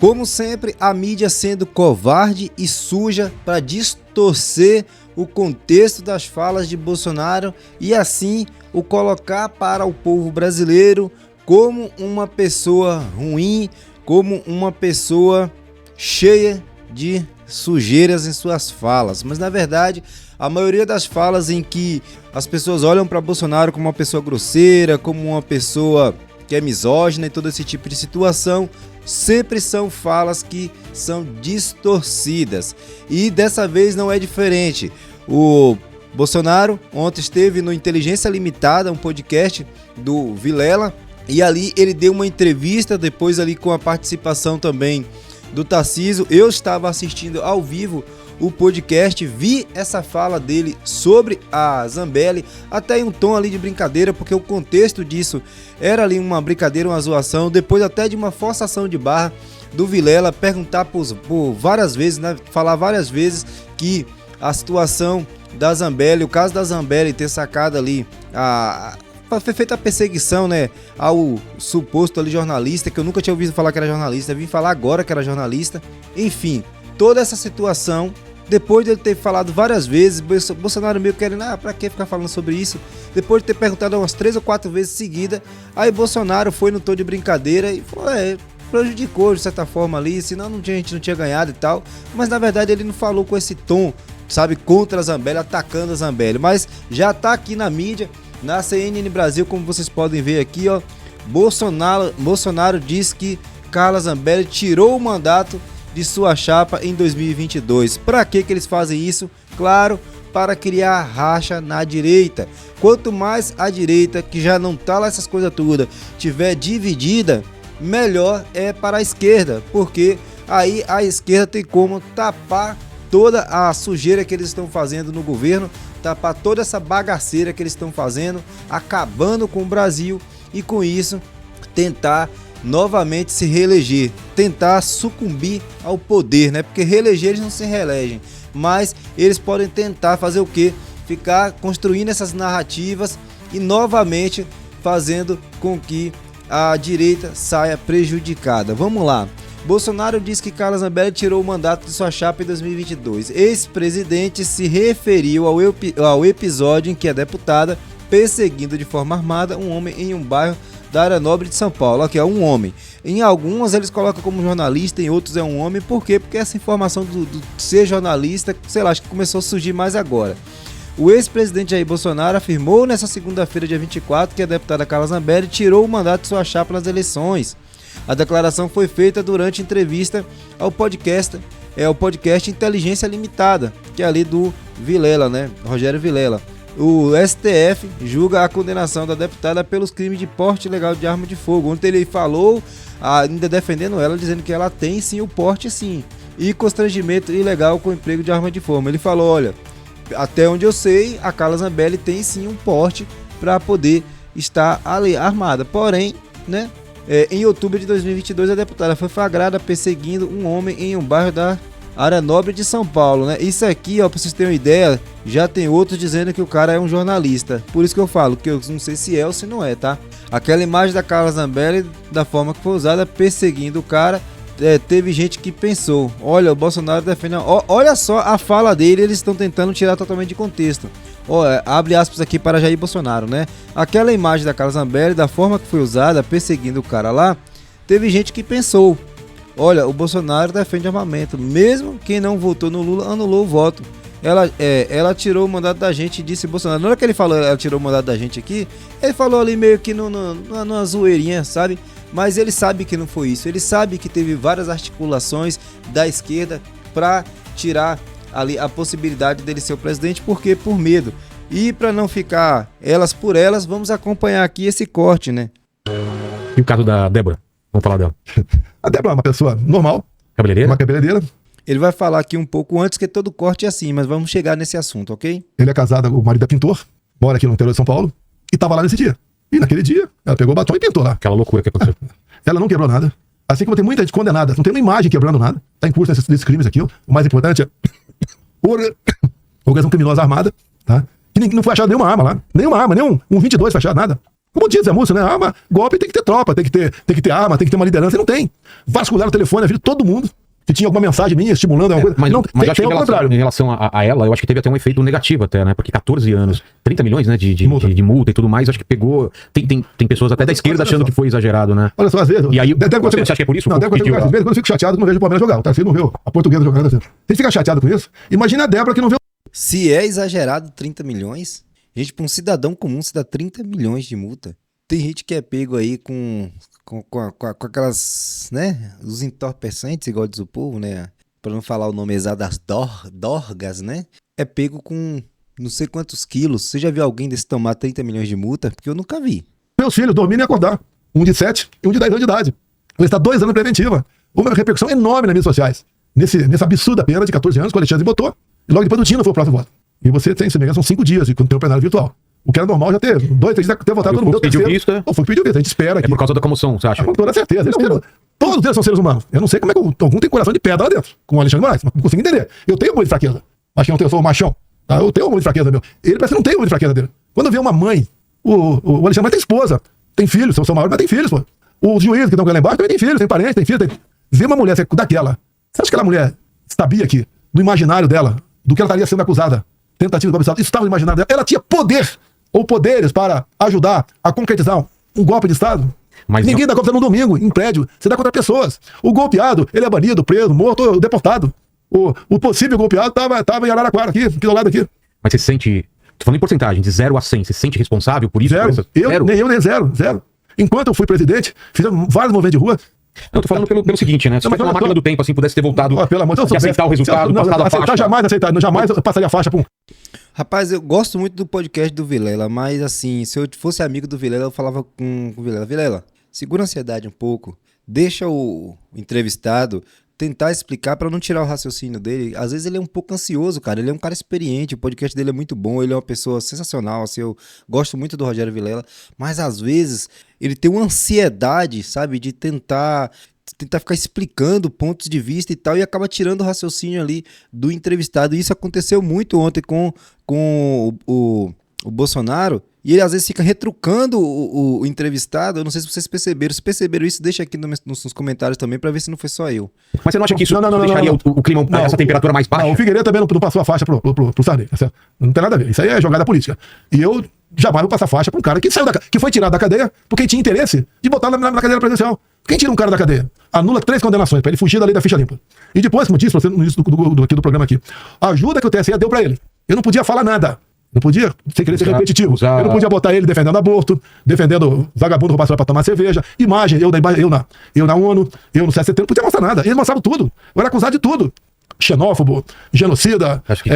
Como sempre, a mídia sendo covarde e suja para distorcer o contexto das falas de Bolsonaro e assim o colocar para o povo brasileiro como uma pessoa ruim, como uma pessoa cheia de sujeiras em suas falas. Mas na verdade, a maioria das falas em que as pessoas olham para Bolsonaro como uma pessoa grosseira, como uma pessoa que é misógina e todo esse tipo de situação, sempre são falas que são distorcidas. E dessa vez não é diferente. O Bolsonaro ontem esteve no Inteligência Limitada, um podcast do Vilela, e ali ele deu uma entrevista, depois ali com a participação também do Tarcísio. Eu estava assistindo ao vivo o podcast, vi essa fala dele sobre a Zambelli, até em um tom ali de brincadeira, porque o contexto disso era ali uma brincadeira, uma zoação, depois até de uma forçação de barra do Vilela, perguntar por várias vezes, né, falar várias vezes que a situação da Zambelli, o caso da Zambelli ter sacado ali foi feita a perseguição, né, ao suposto ali jornalista, que eu nunca tinha ouvido falar que era jornalista, vim falar agora que era jornalista. Enfim, toda essa situação, depois de ele ter falado várias vezes, Bolsonaro meio querendo, pra que ficar falando sobre isso? Depois de ter perguntado umas 3 ou 4 vezes seguida, aí Bolsonaro foi no tom de brincadeira e falou, prejudicou de certa forma ali, senão a gente não tinha ganhado e tal. Mas na verdade ele não falou com esse tom, sabe, contra a Zambelli, atacando a Zambelli, mas já tá aqui na mídia, na CNN Brasil, como vocês podem ver aqui, ó, Bolsonaro diz que Carla Zambelli tirou o mandato de sua chapa em 2022. Para que eles fazem isso? Claro, para criar racha na direita. Quanto mais a direita, que já não tá lá essas coisas todas, tiver dividida, melhor é para a esquerda, porque aí a esquerda tem como tapar toda a sujeira que eles estão fazendo no governo, tapar toda essa bagaceira que eles estão fazendo, acabando com o Brasil e com isso tentar novamente se reeleger, tentar sucumbir ao poder, né? Porque reeleger eles não se reelegem, mas eles podem tentar fazer o quê? Ficar construindo essas narrativas e novamente fazendo com que a direita saia prejudicada. Vamos lá. Bolsonaro diz que Carla Zambelli tirou o mandato de sua chapa em 2022. Ex-presidente se referiu ao episódio em que a deputada perseguindo de forma armada um homem em um bairro da área nobre de São Paulo. Aqui é um homem. Em algumas eles colocam como jornalista, em outros é um homem. Por quê? Porque essa informação do ser jornalista, sei lá, acho que começou a surgir mais agora. O ex-presidente Jair Bolsonaro afirmou nessa segunda-feira, dia 24, que a deputada Carla Zambelli tirou o mandato de sua chapa nas eleições. A declaração foi feita durante entrevista ao podcast Inteligência Limitada, que é ali do Vilela, né? Rogério Vilela. O STF julga a condenação da deputada pelos crimes de porte ilegal de arma de fogo. Ontem ele falou, ainda defendendo ela, dizendo que ela tem sim o porte sim, e constrangimento ilegal com emprego de arma de fogo. Ele falou, olha, até onde eu sei, a Carla Zambelli tem sim um porte para poder estar ali armada. Porém, né, em outubro de 2022, a deputada foi flagrada perseguindo um homem em um bairro da área nobre de São Paulo, né? Isso aqui, ó, pra vocês terem uma ideia, já tem outros dizendo que o cara é um jornalista. Por isso que eu falo, que eu não sei se é ou se não é, tá? Aquela imagem da Carla Zambelli, da forma que foi usada, perseguindo o cara, teve gente que pensou, olha, o Bolsonaro defende... Olha só a fala dele, eles estão tentando tirar totalmente de contexto. Abre aspas aqui para Jair Bolsonaro, né? Aquela imagem da Carla Zambelli, da forma que foi usada, perseguindo o cara lá, teve gente que pensou, olha, o Bolsonaro defende armamento, mesmo quem não votou no Lula anulou o voto. Ela tirou o mandato da gente, disse Bolsonaro. Na hora que ele falou, ela tirou o mandato da gente aqui, ele falou ali meio que numa zoeirinha, sabe? Mas ele sabe que não foi isso, ele sabe que teve várias articulações da esquerda para tirar ali a possibilidade dele ser o presidente, porque por medo. E para não ficar elas por elas, vamos acompanhar aqui esse corte, né? E o caso da Débora? Vamos falar dela. A Débora é uma pessoa normal. Cabeleireira? Uma cabeleireira. Ele vai falar aqui um pouco antes, que todo corte é assim, mas vamos chegar nesse assunto, ok? Ele é casado, o marido é pintor, mora aqui no interior de São Paulo, e tava lá nesse dia. E naquele dia, ela pegou o batom e pintou lá. Aquela loucura que aconteceu. Ela não quebrou nada. Assim como tem muita gente condenada, não tem uma imagem quebrando nada. Tá em curso desses crimes aqui. O mais importante é organização criminosa armada, tá? Que não foi achado nenhuma arma lá. Nenhuma arma, nenhum 22 foi achado, nada. Como diz a música, né? Arma, golpe tem que ter tropa, tem que ter arma, tem que ter uma liderança. E não tem. Vasculharam o telefone, a vida de todo mundo. Que tinha alguma mensagem minha estimulando alguma coisa. Mas, não, mas acho que contrário. em relação a ela, eu acho que teve até um efeito negativo até, né? Porque 14 anos, 30 milhões, né, de multa e tudo mais, acho que pegou... Tem pessoas até da esquerda achando que foi exagerado, né? Olha só, às vezes... E aí, você acha que é por isso? Não, às vezes quando eu fico chateado, não vejo o Palmeiras jogar. O Tarcísio não vê a Portuguesa jogando assim. Você fica chateado com isso? Imagina a Débora que não vê... Se é exagerado 30 milhões, gente, pra um cidadão comum se dá 30 milhões de multa. Tem gente que é pego aí com aquelas, né, os entorpecentes, igual diz o povo, né, pra não falar o nome exato das dorgas, né, é pego com não sei quantos quilos. Você já viu alguém desse tomar 30 milhões de multa? Porque eu nunca vi. Meus filhos dormindo e acordar. Um de 7 e um de 10 anos de idade. Ele está 2 anos preventiva. Uma repercussão enorme nas mídias sociais. Nessa absurda pena de 14 anos que o Alexandre botou. E logo depois do Dino foi o próximo voto. E você tem, se não me engano, são 5 dias quando tem o plenário virtual. O que era normal já ter 2, 3 dias, ter votado todo mundo. Pediu vista. Ou foi pediu vista. A gente espera aqui. É por causa da comoção, você acha? Com toda certeza. Todos eles são seres humanos. Eu não sei como é que algum tem coração de pedra lá dentro, com o Alexandre de Moraes. Mas não consigo entender. Eu tenho um monte de fraqueza. Acho que não tenho, eu sou o machão. Tá? Eu tenho um monte de fraqueza meu. Ele parece que não tem um monte de fraqueza dele. Quando vê uma mãe, o Alexandre Moraes tem esposa, tem filhos, são maiores, mas tem filhos, pô. O juiz que estão lá embaixo também tem filhos, tem parentes, tem filhos. Vê uma mulher daquela. Você acha que aquela mulher sabia que, no imaginário dela, do que ela estaria sendo acusada, tentativa de golpe de Estado, isso estava no imaginário dela? Ela tinha poder ou poderes para ajudar a concretizar um golpe de Estado? Mas ninguém dá golpe num domingo, em prédio. Você dá contra pessoas. O golpeado, ele é banido, preso, morto ou deportado. O possível golpeado estava em Araraquara, aqui do lado aqui. Mas você se sente... Tô falando em porcentagem, de 0 a 100. Você se sente responsável por isso? Zero. Nem zero. Enquanto eu fui presidente, fiz vários movimentos de rua. Não, eu tô falando pelo seguinte, né? Se fosse uma máquina do tempo, assim, pudesse ter voltado pelo amor de Deus, e aceitar o resultado, passar da faixa. Jamais aceitar, jamais eu passaria a faixa pra um... Rapaz, eu gosto muito do podcast do Vilela, mas assim, se eu fosse amigo do Vilela, eu falava com o Vilela: Vilela, segura a ansiedade um pouco, deixa o entrevistado tentar explicar pra não tirar o raciocínio dele. Às vezes ele é um pouco ansioso, cara, ele é um cara experiente, o podcast dele é muito bom, ele é uma pessoa sensacional, assim, eu gosto muito do Rogério Vilela, mas às vezes ele tem uma ansiedade, sabe, de tentar ficar explicando pontos de vista e tal, e acaba tirando o raciocínio ali do entrevistado. E isso aconteceu muito ontem com o Bolsonaro, e ele às vezes fica retrucando o entrevistado. Eu não sei se vocês perceberam. Se perceberam isso, deixa aqui nos comentários também, pra ver se não foi só eu. Mas você não acha que isso deixaria o clima, essa temperatura mais baixa? Não, o Figueiredo também não passou a faixa pro Sarney, tá certo? Não tem nada a ver. Isso aí é jogada política. E eu jamais vou passar faixa pra um cara que foi tirado da cadeia porque tinha interesse de botar na cadeira presidencial. Quem tira um cara da cadeia? Anula 3 condenações pra ele fugir da lei da ficha limpa. E depois, como disse no início do programa aqui, a ajuda que o TSE deu pra ele. Eu não podia falar nada. Não podia, sem querer ser repetitivo. Eu não podia botar ele defendendo aborto, defendendo vagabundo roubar pra tomar cerveja, imagem, eu na ONU, eu no CST, não podia mostrar nada. Eles mostravam tudo. Eu era acusado de tudo. Xenófobo, genocida, acho que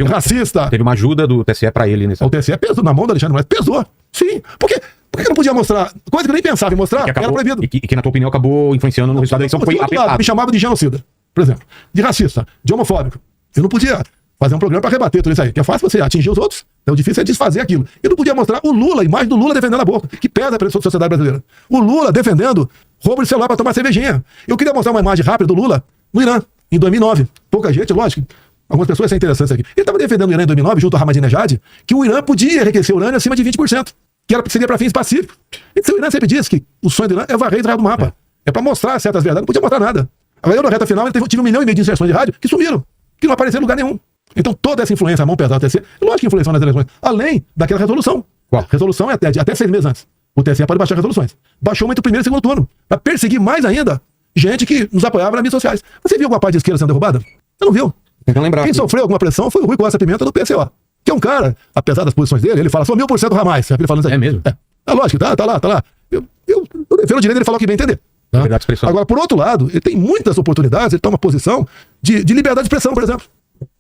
racista. Teve uma ajuda do TSE pra ele nesse. O TSE pesou na mão do Alexandre Moraes, pesou. Sim. Por que não podia mostrar? Coisa que eu nem pensava em mostrar, era proibido. E que, na tua opinião, acabou influenciando no resultado da eleição, que foi apertado. Me chamava de genocida, por exemplo. De racista, de homofóbico. Eu não podia fazer um programa para rebater tudo isso aí. Que é fácil você atingir os outros, o difícil é desfazer aquilo. Eu não podia mostrar a imagem do Lula defendendo aborto, que pesa para a sociedade brasileira. O Lula defendendo roubo de celular para tomar cervejinha. Eu queria mostrar uma imagem rápida do Lula no Irã, em 2009. Pouca gente, lógico. Algumas pessoas são interessantes aqui. Ele estava defendendo o Irã em 2009, junto a Ahmadinejad, que o Irã podia enriquecer urânio acima de 20%, que seria para fins pacíficos. Então o Irã sempre disse que o sonho do Irã é varrer Israel do mapa. É para mostrar certas verdades, não podia mostrar nada. Agora, na reta final, tive 1,5 milhão de inserções de rádio que sumiram, que não apareceram em lugar nenhum. Então toda essa influência, a mão pesada do TSE, lógico que influenciou nas eleições, além daquela resolução. Qual? Resolução é até 6 meses antes. O TSE pode baixar resoluções. Baixou muito o primeiro e segundo turno, para perseguir mais ainda gente que nos apoiava nas mídias sociais. Você viu alguma parte de esquerda sendo derrubada? Você não viu. Então, lembrar quem sofreu alguma pressão foi o Rui Costa Pimenta do PCO, que é um cara, apesar das posições dele, ele fala, sou 1000% Ramais. Ele falando assim, é mesmo? É lógico, tá lá. Eu defendo o direito dele falar o que bem entender. Tá? Agora, por outro lado, ele tem muitas oportunidades, ele toma posição de liberdade de expressão, por exemplo.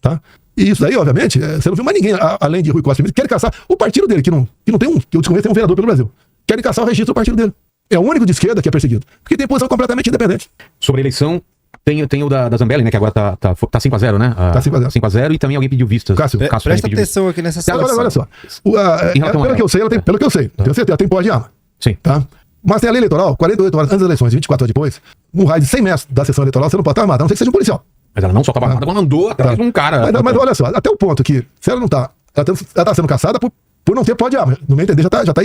Tá? E isso daí, obviamente, você não viu mais ninguém, além de Rui Costa Pimenta, que quer caçar o partido dele, que não tem que eu desconheço, tem um vereador pelo Brasil. Querem caçar o registro do partido dele. É o único de esquerda que é perseguido. Porque tem posição completamente independente. Sobre a eleição, tem o da Zambelli, né? Que agora tá 5x0, né? Tá 5x0. 5x0 e também alguém pediu vistas. Cássio, presta atenção aqui nessa situação. Olha só. Pelo que eu sei, pelo que eu sei, tenho certeza, ela tem porte de arma. Sim. Tá? Mas tem a lei eleitoral, 48 horas antes das eleições, 24 horas depois, um raio de 100 metros da sessão eleitoral, você não pode estar armado, a não ser que seja um policial. Mas ela não só estava armada, ela andou atrás de um cara. Mas olha só, até o ponto que, se ela não tá, ela tá sendo caçada por não ter porte de arma. No meu entender, já tá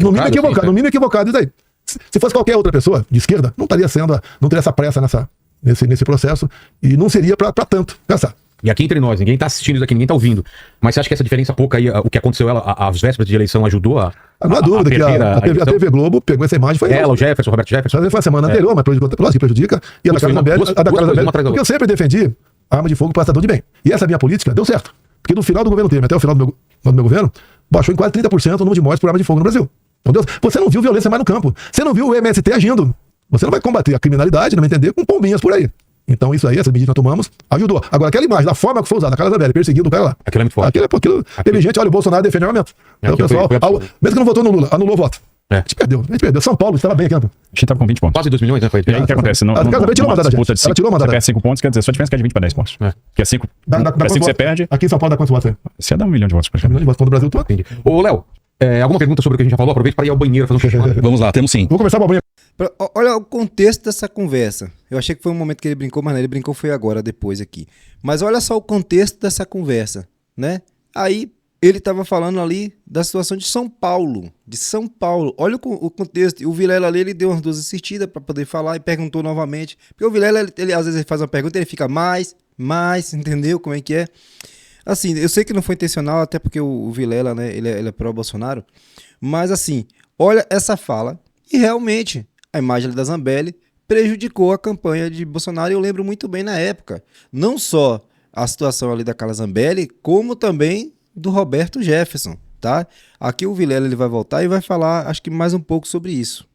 No mínimo equivocado, né? no mínimo equivocado isso aí. Se fosse qualquer outra pessoa de esquerda, não teria essa pressa nesse processo e não seria para tanto pensar. E aqui entre nós, ninguém tá assistindo isso aqui, ninguém tá ouvindo. Mas você acha que essa diferença pouca aí, o que aconteceu às vésperas de eleição ajudou a. Não há dúvida que a TV Globo pegou essa imagem, foi ela, o Jefferson, o Roberto Jefferson. foi a semana anterior, mas lógico que prejudica. E a da Carla Zambelli, porque eu sempre defendi a arma de fogo para cidadão de bem. E essa minha política deu certo. Porque no final do governo Temer, até o final do meu governo, baixou em quase 30% o número de mortes por arma de fogo no Brasil. Meu Deus, você não viu violência mais no campo. Você não viu o MST agindo. Você não vai combater a criminalidade, não vai entender, com pombinhas por aí. Então isso aí, essa medida que nós tomamos, ajudou. Agora, aquela imagem, da forma que foi usada, a Carla Zambelli perseguindo o cara lá. Aquilo é muito forte. Teve gente, olha, o Bolsonaro defende armamento. Então o pessoal, mesmo que não votou no Lula, anulou o voto. A gente perdeu. São Paulo estava bem aqui, né? A gente tava com 20 pontos. Quase 2 milhões, né? Foi. E aí o que acontece? A Carla Zambelli tirou o mandato da gente. Ela tirou o mandato. Você perde 5 pontos, quer dizer, só a diferença é de 20 para 10 pontos. Porque é 5 você perde. Aqui em São Paulo dá quantos votos aí? Você dá 1 milhão de votos. 1 milhão de votos contra o Brasil todo. Entendi. Ô, Léo, alguma pergunta sobre o que a gente já falou? Aproveita para ir ao banheiro, fazer um xixi. Vamos lá, temos sim. Vou começar com a banheira. Olha o contexto dessa conversa. Eu achei que foi um momento que ele brincou, mas não, ele brincou foi agora, depois aqui. Mas olha só o contexto dessa conversa, né? Aí ele estava falando ali da situação de São Paulo. Olha o contexto. E o Vilela ali, ele deu umas 2 assistidas para poder falar e perguntou novamente. Porque o Vilela, ele às vezes ele faz uma pergunta e ele fica mais, entendeu como é que é? Assim, eu sei que não foi intencional, até porque o Vilela, né, ele é pró-Bolsonaro. Mas assim, olha essa fala e realmente a imagem da Zambelli prejudicou a campanha de Bolsonaro. E eu lembro muito bem na época. Não só a situação ali da Carla Zambelli, como também do Roberto Jefferson, tá? Aqui o Vilela ele vai voltar e vai falar, acho que mais um pouco sobre isso.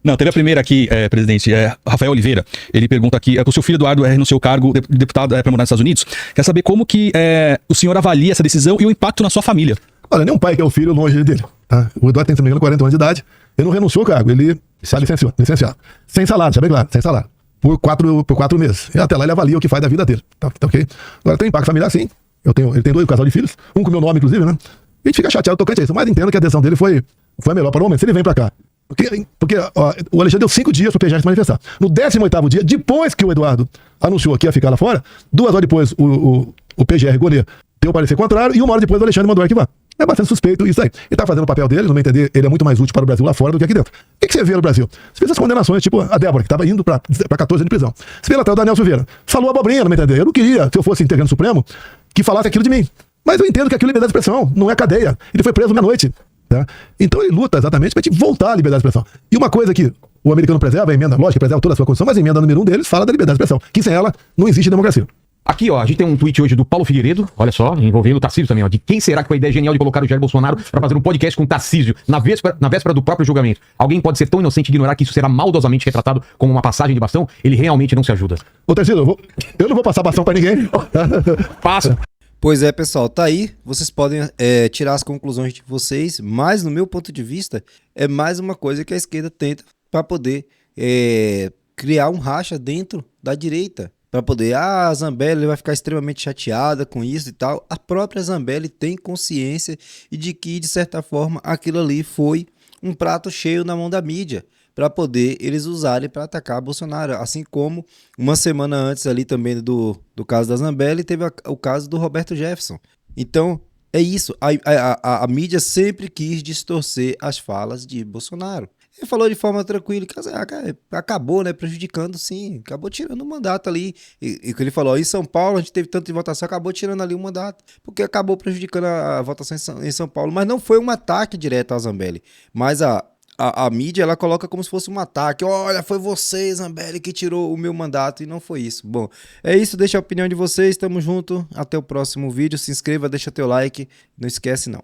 Não, teve a primeira aqui, presidente, Rafael Oliveira. Ele pergunta aqui, o seu filho Eduardo renunciou ao cargo de deputado para morar nos Estados Unidos. Quer saber como que o senhor avalia essa decisão e o impacto na sua família? Olha, nenhum pai quer o filho longe dele. Tá? O Eduardo tem, se não me engano, 40 anos de idade. Ele não renunciou ao cargo, ele está licenciado. Sem salário, já bem claro, sem salário. Por 4 meses. E até lá ele avalia o que faz da vida dele. Tá ok? Agora tem impacto familiar, sim. Ele tem 2 casal de filhos, um com meu nome, inclusive, né? A gente fica chateado tocante a isso, mas entendo que a decisão dele foi a melhor para o momento. Se ele vem para cá. Porque o Alexandre deu 5 dias para o PGR se manifestar. No 18º dia, depois que o Eduardo anunciou que ia ficar lá fora, 2 horas depois o PGR Gonê deu o parecer contrário e 1 hora depois o Alexandre mandou arquivar. É bastante suspeito isso aí. Ele está fazendo o papel dele, no meu entender, ele é muito mais útil para o Brasil lá fora do que aqui dentro. O que você vê no Brasil? Você vê essas condenações, tipo a Débora, que estava indo para 14 anos de prisão. Você vê até o Daniel Silveira. Falou abobrinha, no meu entender. Eu não queria, se eu fosse integrante do Supremo, que falasse aquilo de mim. Mas eu entendo que aquilo é liberdade de expressão, não é cadeia. Ele foi preso meia-noite. Tá? Então ele luta exatamente para a gente voltar à liberdade de expressão. E uma coisa que o americano preserva, a emenda, lógico que preserva toda a sua Constituição, mas a emenda número 1 deles fala da liberdade de expressão, que sem ela não existe democracia. Aqui, ó, a gente tem um tweet hoje do Paulo Figueiredo, olha só, envolvendo o Tarcísio também, ó, de quem será que foi a ideia genial de colocar o Jair Bolsonaro para fazer um podcast com o Tarcísio na véspera do próprio julgamento. Alguém pode ser tão inocente de ignorar que isso será maldosamente retratado como uma passagem de bastão? Ele realmente não se ajuda. Ô, Tarcísio, eu não vou passar bastão para ninguém. Passa. Pois é, pessoal, tá aí. Vocês podem tirar as conclusões de vocês, mas no meu ponto de vista, é mais uma coisa que a esquerda tenta para poder criar um racha dentro da direita. Para poder, a Zambelli vai ficar extremamente chateada com isso e tal. A própria Zambelli tem consciência e de que, de certa forma, aquilo ali foi um prato cheio na mão da mídia para poder eles usarem para atacar Bolsonaro. Assim como uma semana antes ali também do caso da Zambelli, teve o caso do Roberto Jefferson. Então, é isso. A mídia sempre quis distorcer as falas de Bolsonaro. Ele falou de forma tranquila, que acabou, né, prejudicando, sim, acabou tirando o mandato ali. E que ele falou, em São Paulo a gente teve tanto de votação, acabou tirando ali o mandato, porque acabou prejudicando a votação em São Paulo. Mas não foi um ataque direto à Zambelli, mas a mídia, ela coloca como se fosse um ataque. Olha, foi você, Zambelli, que tirou o meu mandato, e não foi isso. Bom, é isso, deixa a opinião de vocês, tamo junto, até o próximo vídeo, se inscreva, deixa teu like, não esquece não.